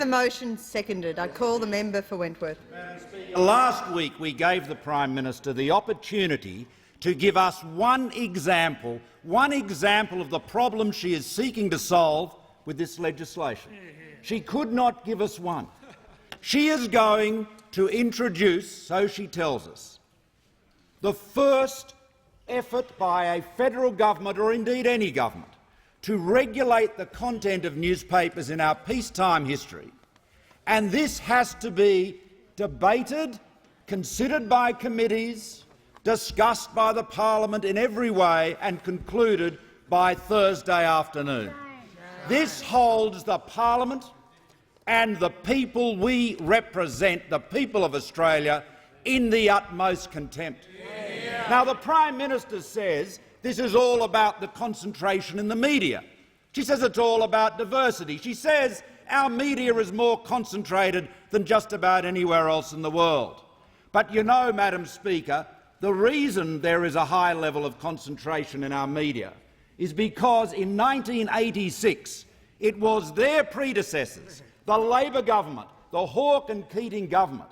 the motion seconded. I call the member for Wentworth. Last week we gave the Prime Minister the opportunity to give us one example of the problem she is seeking to solve with this legislation. She could not give us one. She is going to introduce, so she tells us, the first effort by a federal government, or indeed any government, to regulate the content of newspapers in our peacetime history. And this has to be debated, considered by committees, discussed by the parliament in every way and concluded by Thursday afternoon. This holds the parliament and the people we represent, the people of Australia, in the utmost contempt. Now, the Prime Minister says this is all about the concentration in the media. She says it's all about diversity. She says our media is more concentrated than just about anywhere else in the world. But you know, Madam Speaker, the reason there is a high level of concentration in our media is because in 1986 it was their predecessors, the Labor government, the Hawke and Keating government,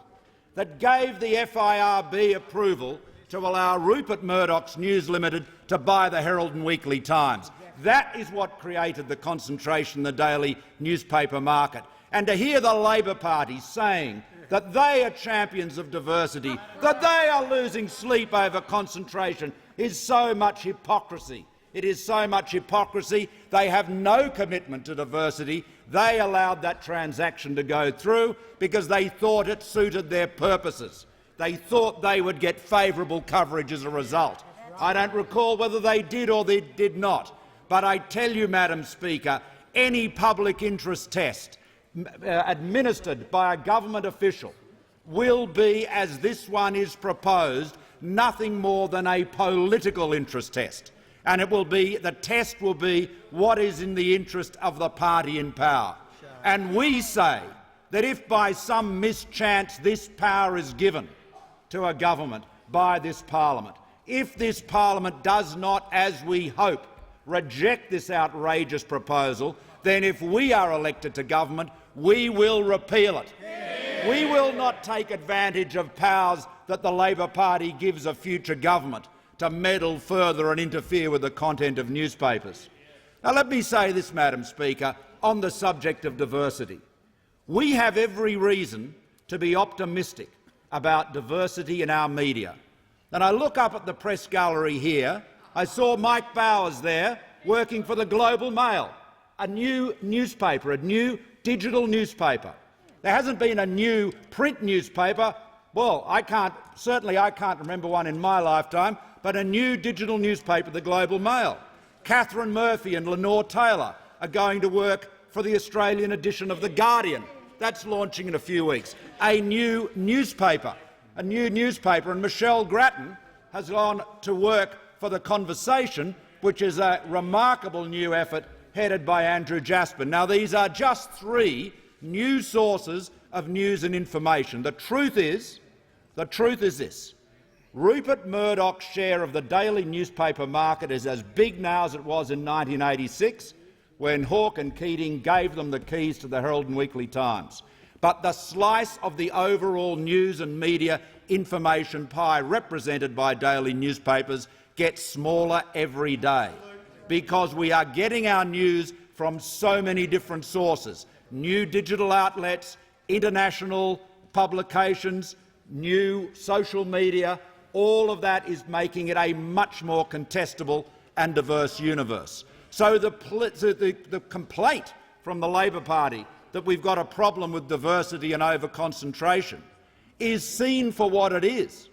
that gave the FIRB approval to allow Rupert Murdoch's News Limited to buy the Herald and Weekly Times. That is what created the concentration in the daily newspaper market. And to hear the Labor Party saying that they are champions of diversity, that they are losing sleep over concentration, is so much hypocrisy. It is so much hypocrisy. They have no commitment to diversity. They allowed that transaction to go through because they thought it suited their purposes. They thought they would get favourable coverage as a result. I don't recall whether they did or they did not. But I tell you, Madam Speaker, any public interest test administered by a government official will be, as this one is proposed, nothing more than a political interest test. And the test will be what is in the interest of the party in power. And we say that if by some mischance this power is given to a government by this parliament, if this parliament does not, as we hope, reject this outrageous proposal, then if we are elected to government, we will repeal it. We will not take advantage of powers that the Labor Party gives a future government to meddle further and interfere with the content of newspapers. Now, let me say this, Madam Speaker, on the subject of diversity. We have every reason to be optimistic about diversity in our media. And I look up at the press gallery here. I saw Mike Bowers there working for the Global Mail, a new newspaper, a new digital newspaper. There hasn't been a new print newspaper. Well, certainly I can't remember one in my lifetime, but a new digital newspaper, the Global Mail. Catherine Murphy and Lenore Taylor are going to work for the Australian edition of The Guardian. That's launching in a few weeks. A new newspaper, and Michelle Grattan has gone to work for The Conversation, which is a remarkable new effort headed by Andrew Jasper. Now, these are just three new sources of news and information. The truth is this. Rupert Murdoch's share of the daily newspaper market is as big now as it was in 1986, when Hawke and Keating gave them the keys to the Herald and Weekly Times. But the slice of the overall news and media information pie represented by daily newspapers gets smaller every day, because we are getting our news from so many different sources: new digital outlets, international publications, new social media. All of that is making it a much more contestable and diverse universe. So the complaint from the Labor Party that we've got a problem with diversity and over-concentration is seen for what it is.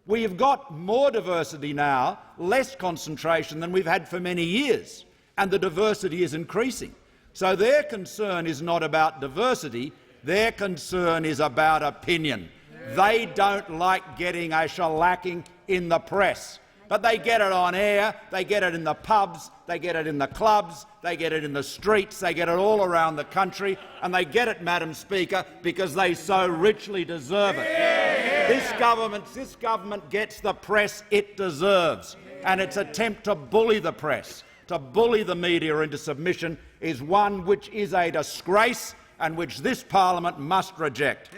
We have got more diversity now, less concentration than we've had for many years, and the diversity is increasing. So their concern is not about diversity, their concern is about opinion. They don't like getting a shellacking in the press, but they get it on air, they get it in the pubs, they get it in the clubs, they get it in the streets, they get it all around the country, and they get it, Madam Speaker, because they so richly deserve it. This government gets the press it deserves, and its attempt to bully the press, to bully the media into submission, is one which is a disgrace and which this parliament must reject.